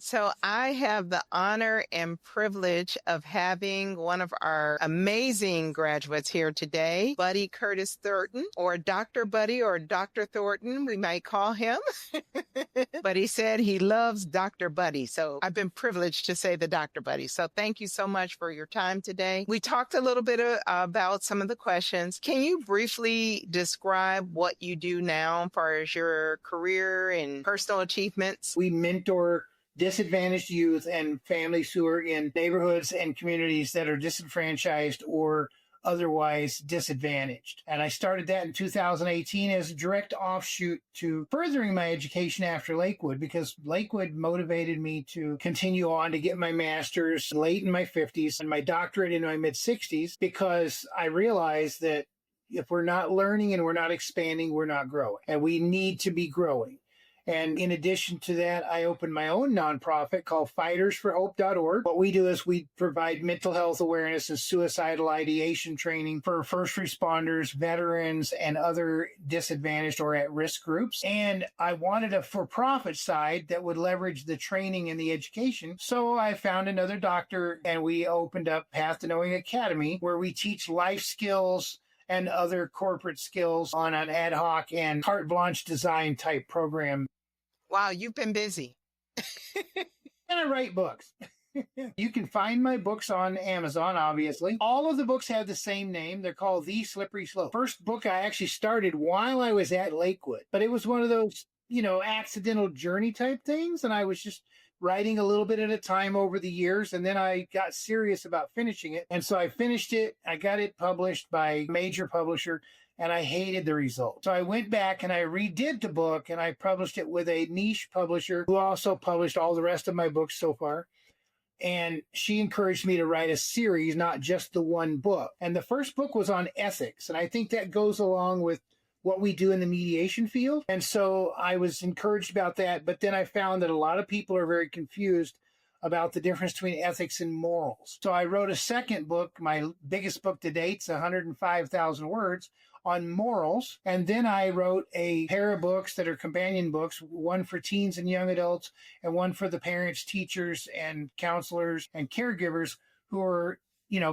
So I have the honor and privilege of having one of our amazing graduates here today, Buddy Curtis Thornton, or Dr. Buddy or Dr. Thornton, we might call him. But he said he loves Dr. Buddy. So I've been privileged to say the Dr. Buddy. So thank you so much for your time today. We talked a little bit about some of the questions. Can you briefly describe what you do now as far as your career and personal achievements? We mentor disadvantaged youth and families who are in neighborhoods and communities that are disenfranchised or otherwise disadvantaged. And I started that in 2018 as a direct offshoot to furthering my education after Lakewood, because Lakewood motivated me to continue on to get my master's late in my 50s and my doctorate in my mid 60s, because I realized that if we're not learning and we're not expanding, we're not growing, and we need to be growing. And in addition to that, I opened my own nonprofit called FightersForHope.org. What we do is we provide mental health awareness and suicidal ideation training for first responders, veterans, and other disadvantaged or at-risk groups. And I wanted a for-profit side that would leverage the training and the education. So I found another doctor, and we opened up Path to Knowing Academy, where we teach life skills and other corporate skills on an ad hoc and carte blanche design type program. Wow, you've been busy. And I write books. You can find my books on Amazon, obviously. All of the books have the same name. They're called The Slippery Slope. First book I actually started while I was at Lakewood, but it was one of those, accidental journey type things. And I was just writing a little bit at a time over the years. And then I got serious about finishing it. And so I finished it. I got it published by a major publisher, and I hated the result. So I went back and I redid the book, and I published it with a niche publisher who also published all the rest of my books so far. And she encouraged me to write a series, not just the one book. And the first book was on ethics. And I think that goes along with what we do in the mediation field. And so I was encouraged about that. But then I found that a lot of people are very confused about the difference between ethics and morals. So I wrote a second book, my biggest book to date, it's 105,000 words, on morals. And then I wrote a pair of books that are companion books, one for teens and young adults, and one for the parents, teachers, and counselors and caregivers who are,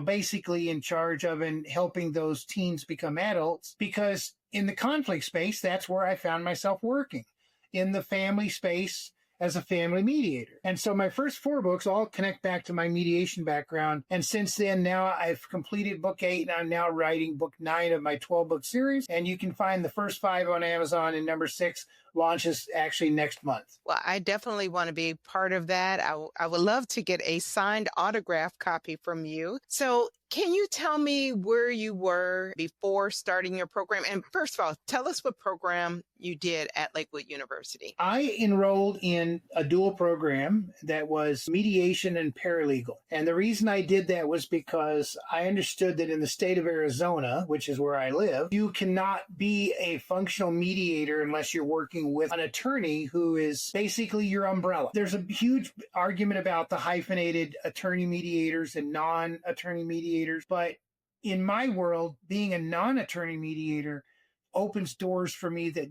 basically in charge of and helping those teens become adults. Because in the conflict space, that's where I found myself working, in the family space as a family mediator. And so my first 4 books all connect back to my mediation background. And since then, now I've completed book 8, and I'm now writing book 9 of my 12-book series. And you can find the first 5 on Amazon, and number 6 launches actually next month. Well, I definitely want to be part of that. I would love to get a signed autograph copy from you. So can you tell me where you were before starting your program? And first of all, tell us what program you did at Lakewood University. I enrolled in a dual program that was mediation and paralegal. And the reason I did that was because I understood that in the state of Arizona, which is where I live, you cannot be a functional mediator unless you're working with an attorney who is basically your umbrella. There's a huge argument about the hyphenated attorney mediators and non-attorney mediators, but in my world, being a non-attorney mediator opens doors for me that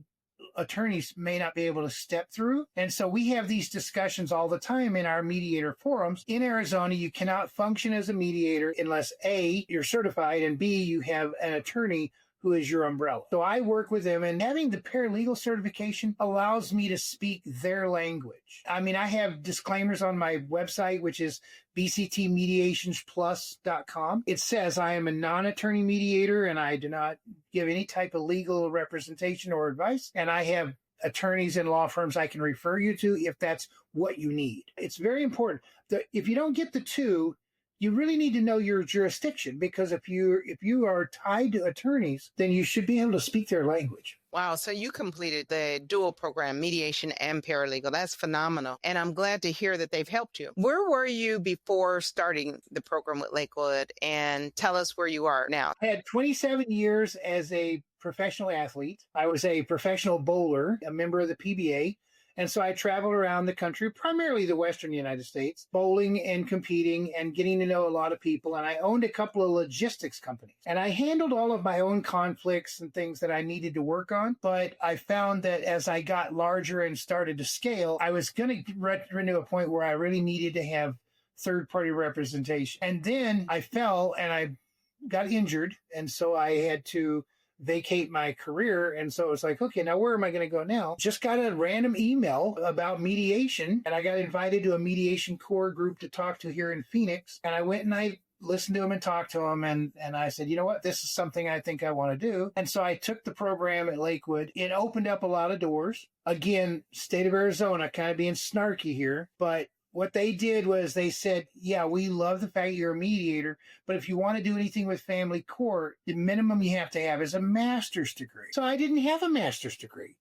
attorneys may not be able to step through. And so we have these discussions all the time in our mediator forums. In Arizona, you cannot function as a mediator unless A, you're certified, and B, you have an attorney who is your umbrella. So I work with them, and having the paralegal certification allows me to speak their language. I mean, I have disclaimers on my website, which is bctmediationsplus.com. It says I am a non-attorney mediator, and I do not give any type of legal representation or advice. And I have attorneys and law firms I can refer you to if that's what you need. It's very important that if you don't get the 2, you really need to know your jurisdiction, because if you are tied to attorneys, then you should be able to speak their language. Wow. So you completed the dual program, mediation and paralegal. That's phenomenal. And I'm glad to hear that they've helped you. Where were you before starting the program with Lakewood? And tell us where you are now. I had 27 years as a professional athlete. I was a professional bowler, a member of the PBA, And so I traveled around the country, primarily the Western United States, bowling and competing and getting to know a lot of people. And I owned a couple of logistics companies. And I handled all of my own conflicts and things that I needed to work on. But I found that as I got larger and started to scale, I was going to run into a point where I really needed to have third-party representation. And then I fell and I got injured. And so I had to vacate my career. And so it's like, okay, now where am I going to go now? Just got a random email about mediation, and I got invited to a mediation core group to talk to here in Phoenix. And I went and I listened to him and talked to him. And I said, you know what, this is something I think I want to do. And so I took the program at Lakewood. It opened up a lot of doors. Again, state of Arizona, kind of being snarky here, but what they did was they said, yeah, we love the fact you're a mediator, but if you want to do anything with family court, the minimum you have to have is a master's degree. So I didn't have a master's degree.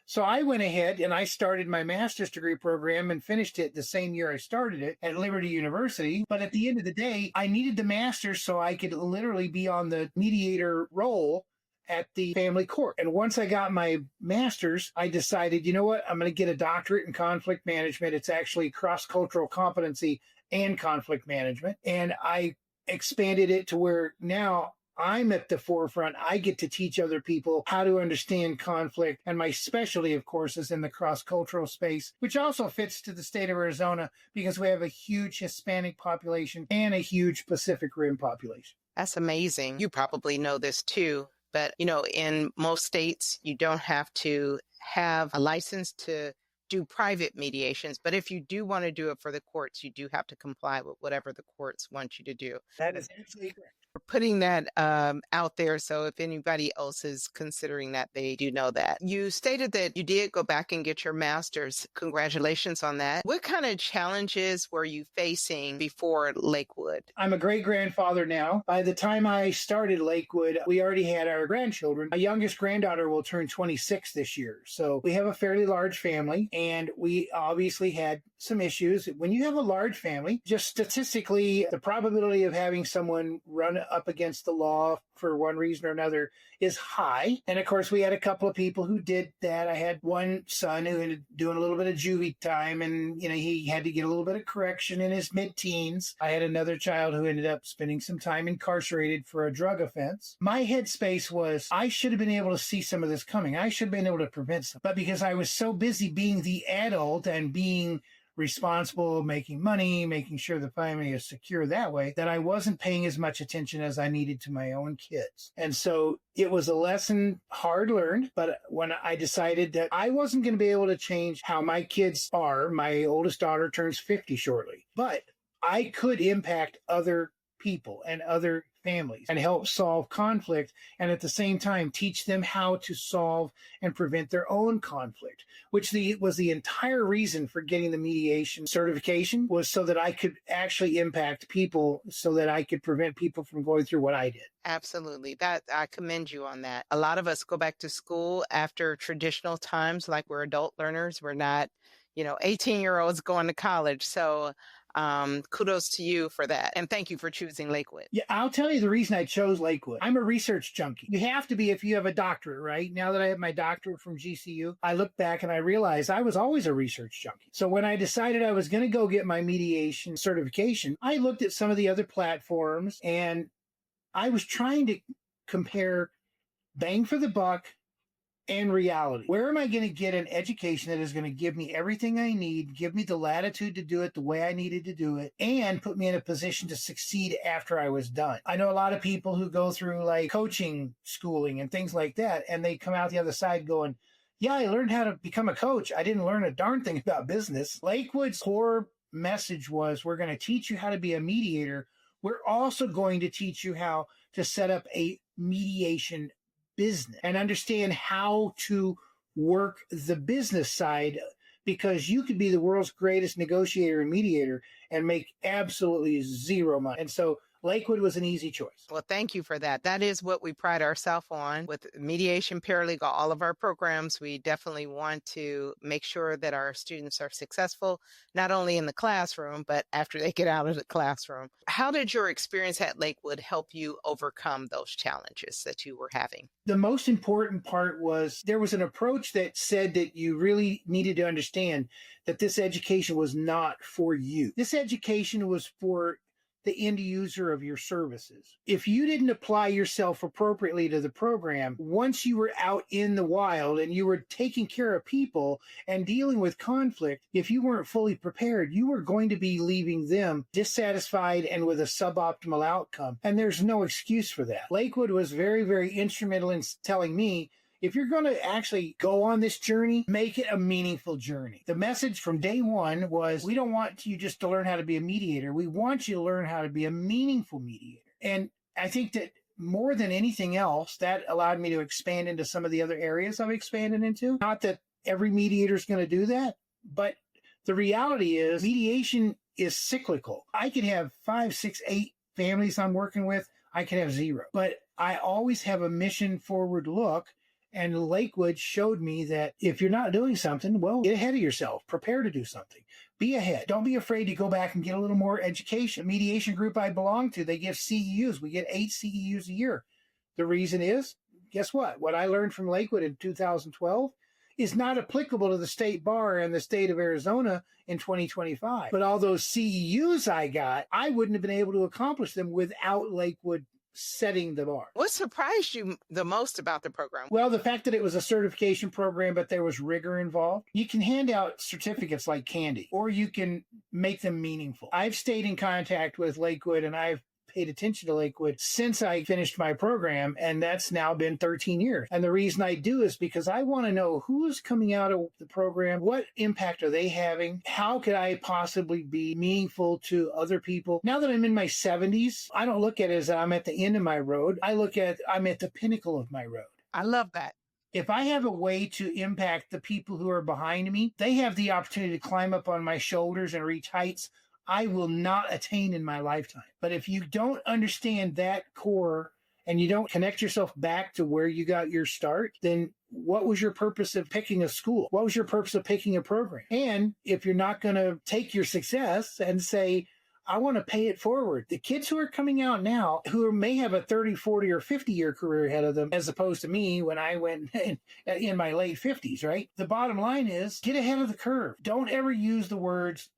So I went ahead and I started my master's degree program and finished it the same year I started it at Liberty University. But at the end of the day, I needed the master's so I could literally be on the mediator role at the family court. And once I got my master's, I decided, you know what, I'm going to get a doctorate in conflict management. It's actually cross-cultural competency and conflict management. And I expanded it to where now I'm at the forefront. I get to teach other people how to understand conflict. And my specialty, of course, is in the cross-cultural space, which also fits to the state of Arizona because we have a huge Hispanic population and a huge Pacific Rim population. That's amazing. You probably know this too. But, in most states, you don't have to have a license to do private mediations. But if you do want to do it for the courts, you do have to comply with whatever the courts want you to do. That is absolutely correct. We're putting that out there. So if anybody else is considering that, they do know that. You stated that you did go back and get your master's. Congratulations on that. What kind of challenges were you facing before Lakewood? I'm a great-grandfather now. By the time I started Lakewood, we already had our grandchildren. My youngest granddaughter will turn 26 this year. So we have a fairly large family, and we obviously had some issues. When you have a large family, just statistically, the probability of having someone run up against the law for one reason or another is high. And of course, we had a couple of people who did that. I had one son who ended up doing a little bit of juvie time, and he had to get a little bit of correction in his mid-teens. I had another child who ended up spending some time incarcerated for a drug offense. My headspace was, I should have been able to see some of this coming. I should have been able to prevent some. But because I was so busy being the adult and being responsible, making money, making sure the family is secure that way, that I wasn't paying as much attention as I needed to my own kids. And so it was a lesson hard learned, but when I decided that I wasn't going to be able to change how my kids are, my oldest daughter turns 50 shortly, but I could impact other people and other families and help solve conflict, and at the same time teach them how to solve and prevent their own conflict, which was the entire reason for getting the mediation certification, was so that I could actually impact people, so that I could prevent people from going through what I did. Absolutely. That I commend you on that. A lot of us go back to school after traditional times, like we're adult learners. We're not, 18-year-olds going to college. So kudos to you for that. And thank you for choosing Lakewood. Yeah, I'll tell you the reason I chose Lakewood. I'm a research junkie. You have to be if you have a doctorate, right? Now that I have my doctorate from GCU, I look back and I realized I was always a research junkie. So when I decided I was going to go get my mediation certification, I looked at some of the other platforms and I was trying to compare bang for the buck and reality. Where am I going to get an education that is going to give me everything I need, give me the latitude to do it the way I needed to do it, and put me in a position to succeed after I was done? I know a lot of people who go through like coaching schooling and things like that, and they come out the other side going, yeah, I learned how to become a coach. I didn't learn a darn thing about business. Lakewood's core message was, we're going to teach you how to be a mediator. We're also going to teach you how to set up a mediation business and understand how to work the business side, because you could be the world's greatest negotiator and mediator and make absolutely zero money. And so Lakewood was an easy choice. Well, thank you for that. That is what we pride ourselves on with mediation, paralegal, all of our programs. We definitely want to make sure that our students are successful, not only in the classroom, but after they get out of the classroom. How did your experience at Lakewood help you overcome those challenges that you were having? The most important part was there was an approach that said that you really needed to understand that this education was not for you. This education was for the end user of your services. If you didn't apply yourself appropriately to the program, once you were out in the wild and you were taking care of people and dealing with conflict, if you weren't fully prepared, you were going to be leaving them dissatisfied and with a suboptimal outcome. And there's no excuse for that. Lakewood was very, very instrumental in telling me, if you're going to actually go on this journey, make it a meaningful journey. The message from day one was, we don't want you just to learn how to be a mediator. We want you to learn how to be a meaningful mediator. And I think that more than anything else, that allowed me to expand into some of the other areas I've expanded into. Not that every mediator is going to do that, but the reality is mediation is cyclical. I could have 5, 6, 8 families I'm working with. I could have 0, but I always have a mission forward look. And Lakewood showed me that if you're not doing something, well, get ahead of yourself. Prepare to do something. Be ahead. Don't be afraid to go back and get a little more education. Mediation group I belong to, they give CEUs. We get 8 CEUs a year. The reason is, guess what? What I learned from Lakewood in 2012 is not applicable to the state bar in the state of Arizona in 2025. But all those CEUs I got, I wouldn't have been able to accomplish them without Lakewood setting the bar. What surprised you the most about the program? Well, the fact that it was a certification program, but there was rigor involved. You can hand out certificates like candy, or you can make them meaningful. I've stayed in contact with Lakewood, and I've paid attention to Lakewood since I finished my program, and that's now been 13 years. And the reason I do is because I want to know who's coming out of the program, what impact are they having, how could I possibly be meaningful to other people. Now that I'm in my 70s, I don't look at it as I'm at the end of my road. I look at I'm at the pinnacle of my road. I love that. If I have a way to impact the people who are behind me, they have the opportunity to climb up on my shoulders and reach heights I will not attain in my lifetime. But if you don't understand that core and you don't connect yourself back to where you got your start, then what was your purpose of picking a school? What was your purpose of picking a program? And if you're not going to take your success and say, I want to pay it forward. The kids who are coming out now, who may have a 30, 40, or 50-year career ahead of them, as opposed to me when I went in my late 50s, right? The bottom line is get ahead of the curve. Don't ever use the words,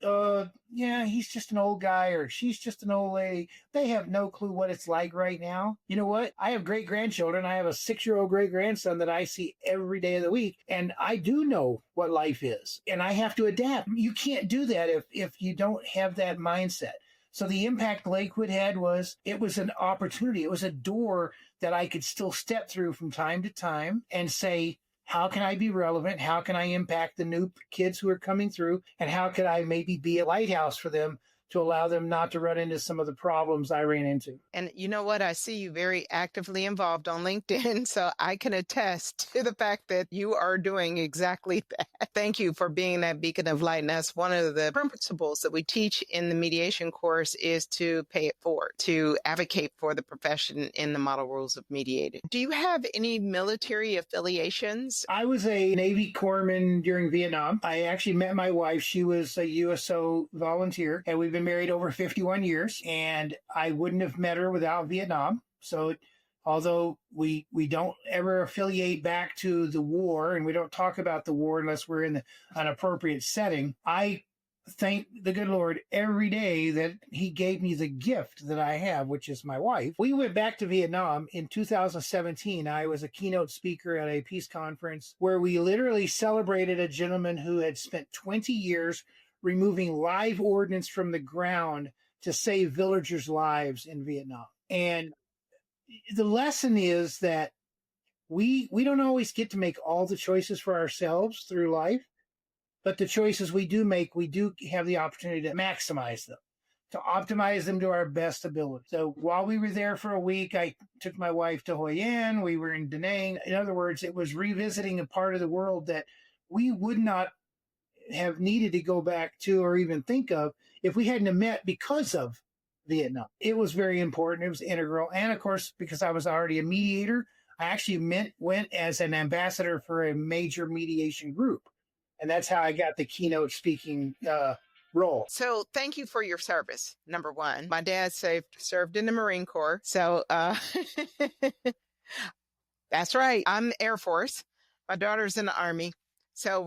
yeah, he's just an old guy or she's just an old lady. They have no clue what it's like right now. You know what? I have great-grandchildren. I have a 6-year-old great-grandson that I see every day of the week, and I do know what life is, and I have to adapt. You can't do that if you don't have that mindset. So the impact Lakewood had was, it was an opportunity. It was a door that I could still step through from time to time and say, how can I be relevant? How can I impact the new kids who are coming through? And how could I maybe be a lighthouse for them to allow them not to run into some of the problems I ran into? And you know what? I see you very actively involved on LinkedIn, so I can attest to the fact that you are doing exactly that. Thank you for being that beacon of light. And that's one of the principles that we teach in the mediation course is to pay it forward, to advocate for the profession in the model rules of mediating. Do you have any military affiliations? I was a Navy corpsman during Vietnam. I actually met my wife. She was a USO volunteer, and we've been married over 51 years, and I wouldn't have met her without Vietnam. So although we don't ever affiliate back to the war, and we don't talk about the war unless we're in an appropriate setting, I thank the good Lord every day that he gave me the gift that I have, which is my wife. We went back to Vietnam in 2017. I was a keynote speaker at a peace conference where we literally celebrated a gentleman who had spent 20 years removing live ordnance from the ground to save villagers' lives in Vietnam. And the lesson is that we don't always get to make all the choices for ourselves through life, but the choices we do make, we do have the opportunity to maximize them, to optimize them to our best ability. So while we were there for a week, I took my wife to Hoi An. We were in Da Nang. In other words, it was revisiting a part of the world that we would not have needed to go back to or even think of if we hadn't have met because of Vietnam. It was very important. It was integral. And of course, because I was already a mediator, I actually went as an ambassador for a major mediation group. And that's how I got the keynote speaking role. So thank you for your service. Number one, my dad served in the Marine Corps. So that's right. I'm Air Force. My daughter's in the Army. So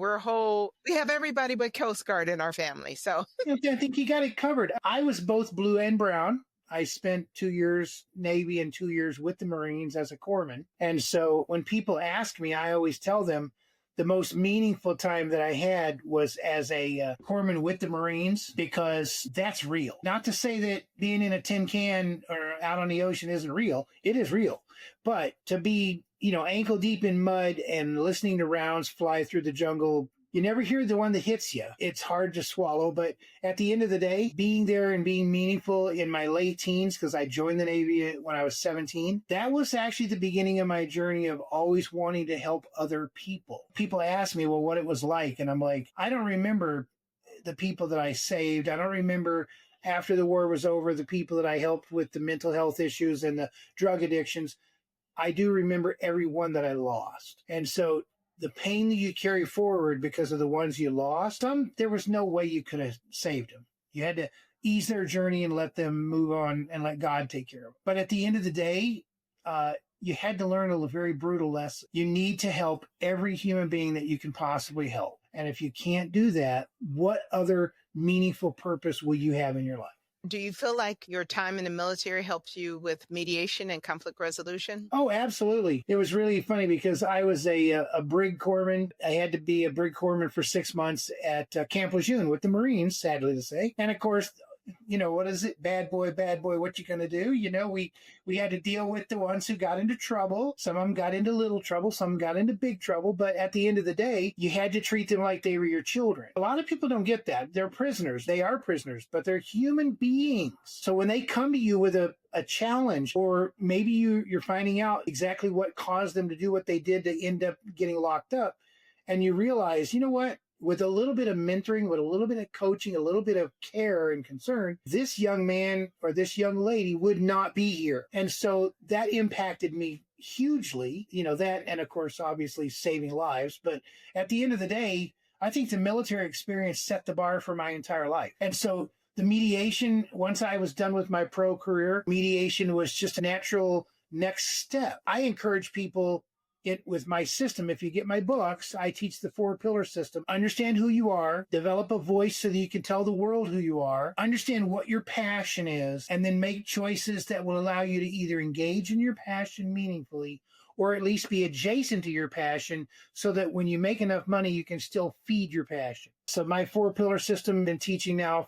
we have everybody but Coast Guard in our family. So I think you got it covered. I was both blue and brown. I spent 2 years Navy and 2 years with the Marines as a corpsman. And so when people ask me, I always tell them the most meaningful time that I had was as a corpsman with the Marines, because that's real. Not to say that being in a tin can or out on the ocean isn't real. It is real. But to be, ankle deep in mud and listening to rounds fly through the jungle, you never hear the one that hits you. It's hard to swallow. But at the end of the day, being there and being meaningful in my late teens, because I joined the Navy when I was 17, that was actually the beginning of my journey of always wanting to help other people. People ask me, well, what it was like. And I'm like, I don't remember the people that I saved. I don't remember after the war was over, the people that I helped with the mental health issues and the drug addictions. I do remember everyone that I lost. And so the pain that you carry forward because of the ones you lost, there was no way you could have saved them. You had to ease their journey and let them move on and let God take care of them. But at the end of the day, you had to learn a very brutal lesson. You need to help every human being that you can possibly help. And if you can't do that, what other meaningful purpose will you have in your life? do you feel like your time in the military helped you with mediation and conflict resolution? Oh, absolutely. It was really funny because I was a brig corpsman. I had to be a brig corpsman for 6 months at Camp Lejeune with the Marines, sadly to say. And of course, you know, what is it? Bad boy, what you gonna do? You know, we had to deal with the ones who got into trouble. Some of them got into little trouble, some got into big trouble. But at the end of the day, you had to treat them like they were your children. A lot of people don't get that. They're prisoners. They are prisoners, but they're human beings. So when they come to you with a challenge, or maybe you're finding out exactly what caused them to do what they did to end up getting locked up, and you realize, you know what? With a little bit of mentoring, with a little bit of coaching, a little bit of care and concern, this young man or this young lady would not be here. And so that impacted me hugely, you know, that, and of course, obviously saving lives. But at the end of the day, I think the military experience set the bar for my entire life. And so the mediation, once I was done with my pro career, mediation was just a natural next step. I encourage people with my system. If you get my books, I teach the 4-pillar system. Understand who you are, develop a voice so that you can tell the world who you are, understand what your passion is, and then make choices that will allow you to either engage in your passion meaningfully or at least be adjacent to your passion so that when you make enough money, you can still feed your passion. So my 4-pillar system, I've been teaching now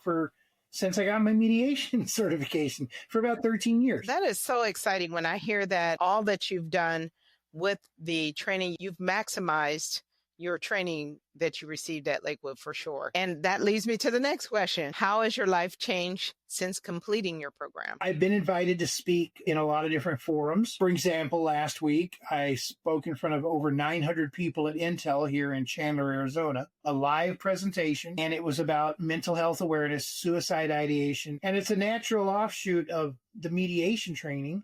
since I got my mediation certification for about 13 years. That is so exciting when I hear that all that you've done with the training, you've maximized your training that you received at Lakewood for sure. And that leads me to the next question. How has your life changed since completing your program? I've been invited to speak in a lot of different forums. For example, last week, I spoke in front of over 900 people at Intel here in Chandler, Arizona, a live presentation, and it was about mental health awareness, suicide ideation, and it's a natural offshoot of the mediation training.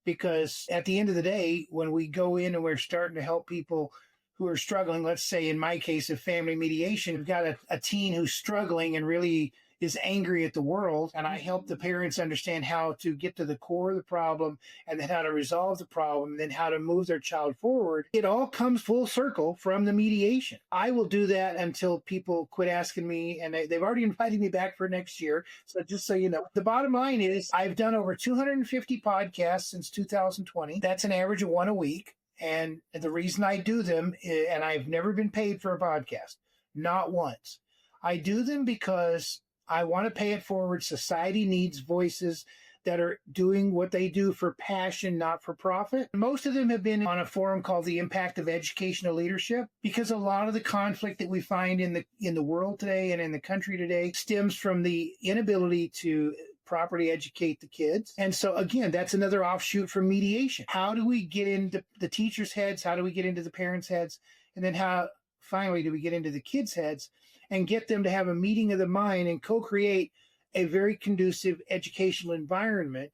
Because at the end of the day, when we go in and we're starting to help people who are struggling, let's say in my case of family mediation, we've got a teen who's struggling and really is angry at the world. And I help the parents understand how to get to the core of the problem and then how to resolve the problem and then how to move their child forward. It all comes full circle from the mediation. I will do that until people quit asking me, and they've already invited me back for next year. So just so you know, the bottom line is I've done over 250 podcasts since 2020. That's an average of one a week. And the reason I do them, and I've never been paid for a podcast, not once. I do them because I want to pay it forward. Society needs voices that are doing what they do for passion, not for profit. Most of them have been on a forum called The Impact of Educational Leadership, because a lot of the conflict that we find in the world today and in the country today stems from the inability to properly educate the kids. And so again, that's another offshoot from mediation. How do we get into the teachers' heads? How do we get into the parents' heads? And then how finally do we get into the kids' heads and get them to have a meeting of the mind and co-create a very conducive educational environment.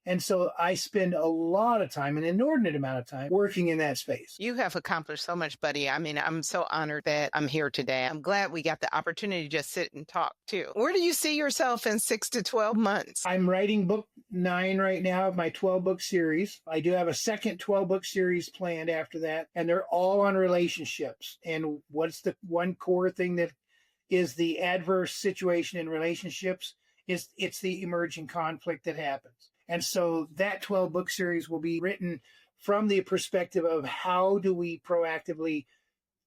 And so I spend a lot of time, an inordinate amount of time, working in that space. You have accomplished so much, buddy. I mean, I'm so honored that I'm here today. I'm glad we got the opportunity to just sit and talk too. Where do you see yourself in 6 to 12 months? I'm writing book 9 right now of my 12-book series. I do have a second 12-book series planned after that, and they're all on relationships. And what's the one core thing that is the adverse situation in relationships is it's the emerging conflict that happens. And so that 12-book series will be written from the perspective of how do we proactively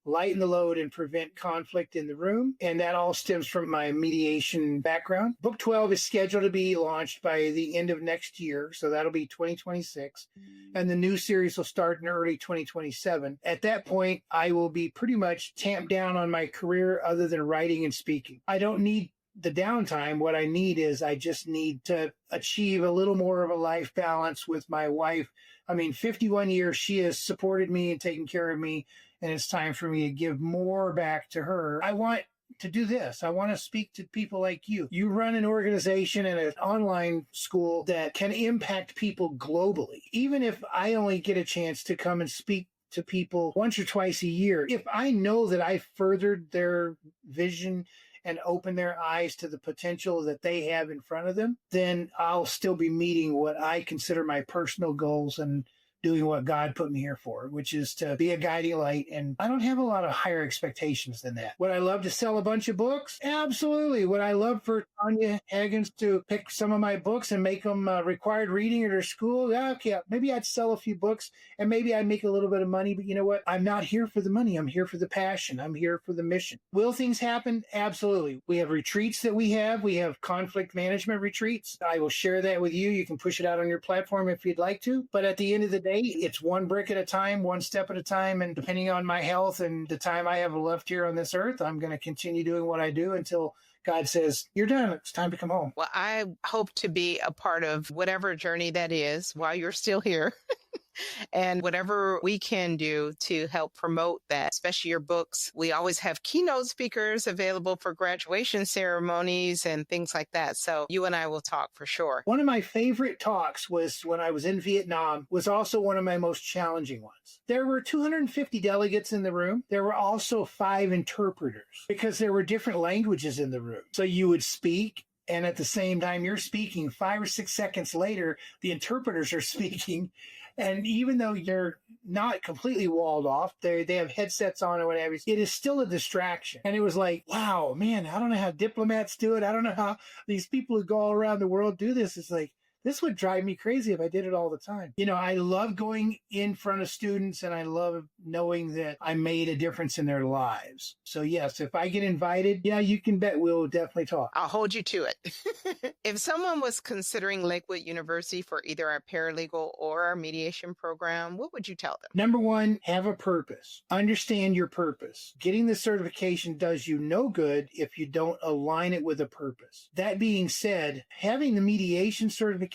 lighten the load and prevent conflict in the room. And that all stems from my mediation background. Book 12 is scheduled to be launched by the end of next year. So that'll be 2026. And the new series will start in early 2027. At that point, I will be pretty much tamped down on my career other than writing and speaking. I don't need the downtime. What I need is I just need to achieve a little more of a life balance with my wife. I mean, 51 years, she has supported me and taken care of me, and it's time for me to give more back to her. I want to do this. I want to speak to people like you. You run an organization and an online school that can impact people globally. Even if I only get a chance to come and speak to people once or twice a year, if I know that I furthered their vision and open their eyes to the potential that they have in front of them, then I'll still be meeting what I consider my personal goals and doing what God put me here for, which is to be a guiding light. And I don't have a lot of higher expectations than that. Would I love to sell a bunch of books? Absolutely. Would I love for Tanya Haggins to pick some of my books and make them required reading at her school? Yeah, okay, maybe I'd sell a few books and maybe I'd make a little bit of money. But you know what? I'm not here for the money. I'm here for the passion. I'm here for the mission. Will things happen? Absolutely. We have retreats that we have. We have conflict management retreats. I will share that with you. You can push it out on your platform if you'd like to. But at the end of the day, it's one brick at a time, one step at a time. And depending on my health and the time I have left here on this earth, I'm going to continue doing what I do until God says, you're done. It's time to come home. Well, I hope to be a part of whatever journey that is while you're still here. And whatever we can do to help promote that, especially your books. We always have keynote speakers available for graduation ceremonies and things like that. So you and I will talk for sure. One of my favorite talks was when I was in Vietnam, was also one of my most challenging ones. There were 250 delegates in the room. There were also 5 interpreters because there were different languages in the room. So you would speak, and at the same time you're speaking, 5 or 6 seconds later, the interpreters are speaking. And even though you're not completely walled off, they have headsets on or whatever, it is still a distraction. And it was like, wow, man, I don't know how diplomats do it. I don't know how these people who go all around the world do this. It's like, this would drive me crazy if I did it all the time. You know, I love going in front of students and I love knowing that I made a difference in their lives. So yes, if I get invited, yeah, you can bet we'll definitely talk. I'll hold you to it. If someone was considering Lakewood University for either our paralegal or our mediation program, what would you tell them? Number 1, have a purpose. Understand your purpose. Getting the certification does you no good if you don't align it with a purpose. That being said, having the mediation certification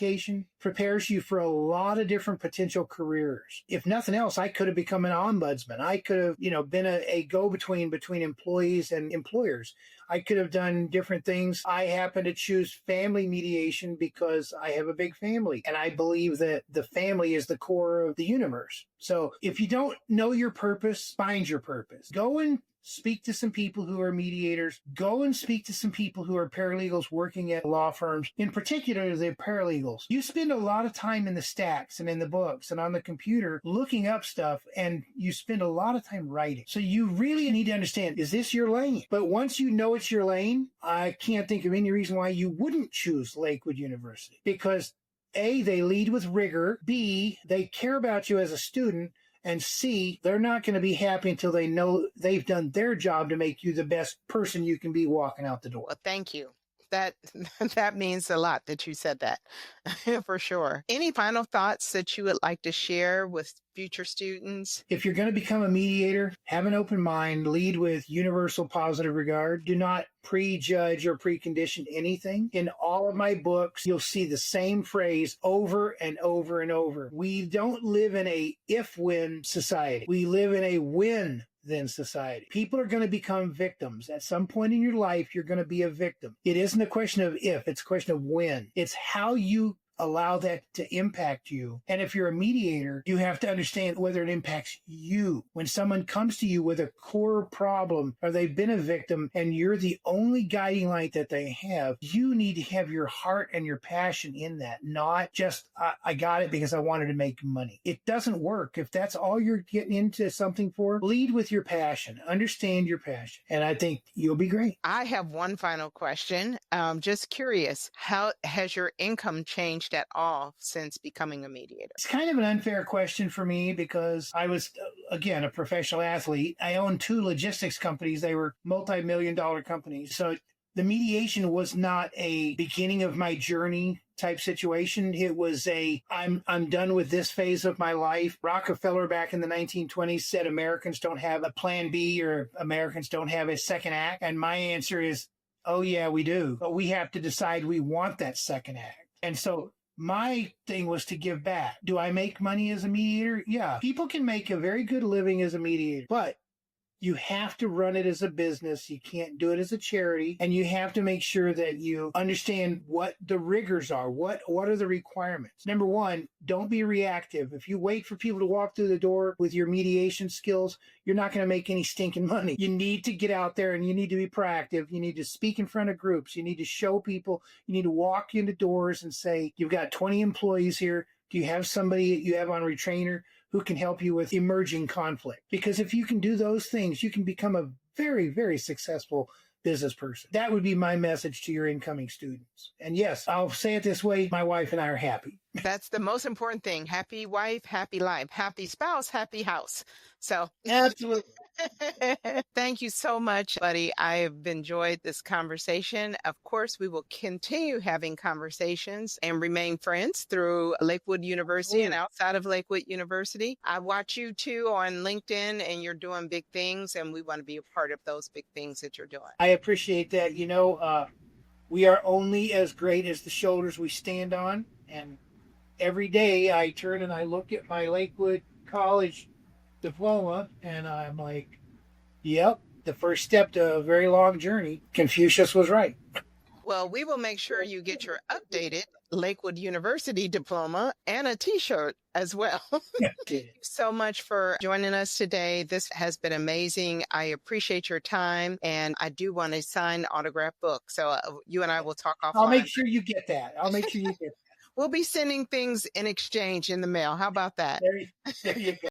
prepares you for a lot of different potential careers. If nothing else, I could have become an ombudsman. I could have, been a go-between between employees and employers. I could have done different things. I happen to choose family mediation because I have a big family, and I believe that the family is the core of the universe. So if you don't know your purpose, find your purpose. Go and speak to some people who are mediators. Go and speak to some people who are paralegals working at law firms, in particular the paralegals. You spend a lot of time in the stacks and in the books and on the computer looking up stuff, and you spend a lot of time writing. So you really need to understand, is this your lane? But once you know it's your lane, I can't think of any reason why you wouldn't choose Lakewood University, because A, they lead with rigor. B, they care about you as a student. And C, they're not going to be happy until they know they've done their job to make you the best person you can be walking out the door. Well, thank you. That means a lot that you said that for sure. Any final thoughts that you would like to share with future students? If you're going to become a mediator, have an open mind, lead with universal positive regard. Do not prejudge or precondition anything. In all of my books, you'll see the same phrase over and over and over. We don't live in a if-win society. We live in a win than society. People are going to become victims. At some point in your life, you're going to be a victim. It isn't a question of if, it's a question of when. It's how you allow that to impact you. And if you're a mediator, you have to understand whether it impacts you. When someone comes to you with a core problem or they've been a victim and you're the only guiding light that they have, you need to have your heart and your passion in that, not just, I got it because I wanted to make money. It doesn't work. If that's all you're getting into something for, lead with your passion, understand your passion. And I think you'll be great. I have one final question. Just curious, how has your income changed at all since becoming a mediator? It's kind of an unfair question for me because I was, again, a professional athlete. I owned 2 logistics companies. They were multi-million-dollar companies. So the mediation was not a beginning of my journey type situation. It was I'm done with this phase of my life. Rockefeller back in the 1920s said Americans don't have a plan B or Americans don't have a second act. And my answer is, oh yeah, we do. But we have to decide we want that second act. And so my thing was to give back. Do I make money as a mediator? Yeah. People can make a very good living as a mediator, but you have to run it as a business. You can't do it as a charity. And you have to make sure that you understand what the rigors are. What are the requirements? Number one, don't be reactive. If you wait for people to walk through the door with your mediation skills, you're not going to make any stinking money. You need to get out there and you need to be proactive. You need to speak in front of groups. You need to show people. You need to walk into doors and say, you've got 20 employees here. Do you have somebody you have on retainer who can help you with emerging conflict? Because if you can do those things, you can become a very, very successful business person. That would be my message to your incoming students. And yes, I'll say it this way, my wife and I are happy. That's the most important thing. Happy wife, happy life, happy spouse, happy house. So Absolutely. Thank you so much, buddy. I've enjoyed this conversation. Of course, we will continue having conversations and remain friends through Lakewood University and outside of Lakewood University. I watch you too on LinkedIn and you're doing big things and we want to be a part of those big things that you're doing. I appreciate that. We are only as great as the shoulders we stand on. And every day I turn and I look at my Lakewood College diploma and I'm like, yep, the first step to a very long journey. Confucius was right. Well, we will make sure you get your updated Lakewood University diploma and a t-shirt as well. Thank you so much for joining us today. This has been amazing. I appreciate your time and I do want a signed autograph book. So you and I will talk offline. I'll make sure you get that. We'll be sending things in exchange in the mail. How about that? There you go.